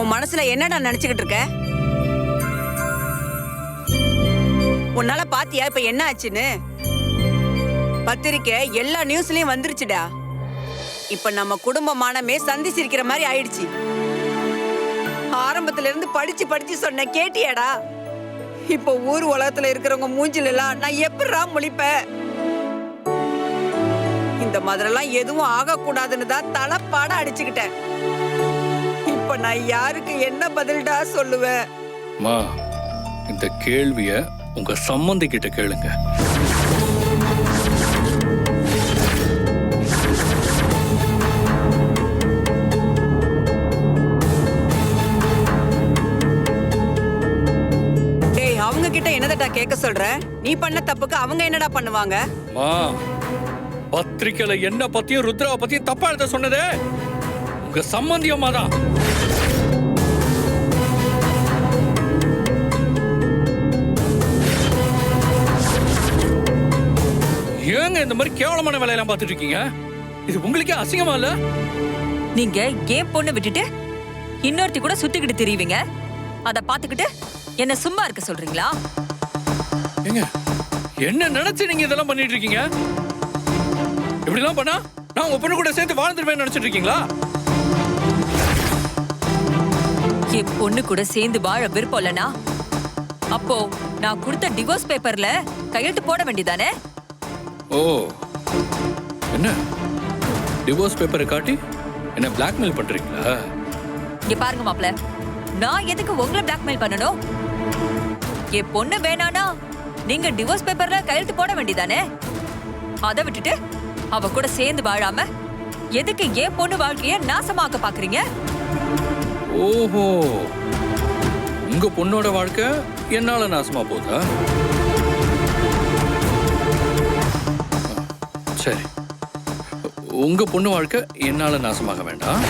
உன் மனசுல என்னடா நினைச்சுக்கிட்டு இருக்க? உன்னால பாத்தியா இப்ப என்ன ஆச்சுன்னு? பத்திரிக்கை எல்லா நியூஸ்லயும் வந்துருச்சுடா. இப்ப நம்ம குடும்பமானமே சந்தி சிரிக்கிற மாதிரி ஆயிடுச்சு. ஆரம்பத்துல இருந்து படிச்சு படிச்சு சொன்ன கேட்டியாடா? இப்போ ஊர் உலகத்துல இருக்கிறவங்க மூஞ்சில எல்லாம் நான் எப்படிடா முழிப்பேன்? இந்த மாதிரிலாம் எதுவும் ஆகக்கூடாதுன்னு தான் தலைப்பாட அடிச்சுக்கிட்டேன். இப்ப நான் யாருக்கு என்ன பதில்டா சொல்லுவேன்? மா, இந்த கேள்விய உங்க சம்பந்தி கிட்ட கேளுங்க. டேய், அவங்க கிட்ட என்னடா கேட்க சொல்ற? நீ பண்ண தப்புக்கு அவங்க என்னடா பண்ணுவாங்க? மா, பத்திரிக்கையில என்ன பத்தியும் ருத்ராவை பத்தியும் தப்பா எழுத சொன்னதே உங்க சம்பந்தியம்மா தான். ஏங்க இந்த மாதிரி கேவலமான வேலையெல்லாம் பார்த்துட்டு இருக்கீங்க? இது உங்களுக்கே அசிங்கமா இல்ல? நீங்க ஏன் பொண்ணு விட்டுட்டு இன்னொருத்தி கூட சுத்திக்கிட்டு திரிவீங்க. அத பாத்துக்கிட்டு என்ன சும்மா இருக்க சொல்றீங்களா? ஏங்க, என்ன நினைச்சு நீங்க இதெல்லாம் பண்ணிட்டு இருக்கீங்க? இப்படிலாம் பண்ணா நான் உங்க பொண்ணு கூட சேர்ந்து வாழ்ந்துருவேன்னு நினைச்சிட்டு இருக்கீங்களா? என் பொண்ணு கூட சேர்ந்து வாழ விருப்பம் இல்லனா அப்போ நான் கொடுத்த டிவோர்ஸ் பேப்பர்ல கையெழுத்து போட வேண்டியதானே? ஓ, என்ன டிவோர்ஸ் பேப்பரை காட்டி என்ன பிளாக்மெயில் பண்றீங்களா? இங்க பாருங்க மாப்ள, நான் எதுக்கு உங்களை பிளாக்மெயில் பண்ணணும்? என் பொண்ணு வேணானா நீங்க டிவோர்ஸ் பேப்பர்ல கையெழுத்து போட வேண்டியதானே? அதை விட்டுட்டு அவ கூட சேர்ந்து வாழாம எதுக்கு என் பொண்ணு வாழ்க்கைய நாசமாக்க பாக்குறீங்க? ஓஹோ, உங்க பொண்ணோட வாழ்க்கை என்னால நாசமா போதா? சரி, உங்க பொண்ணு வாழ்க்கை என்னால நாசமாக வேண்டாம்.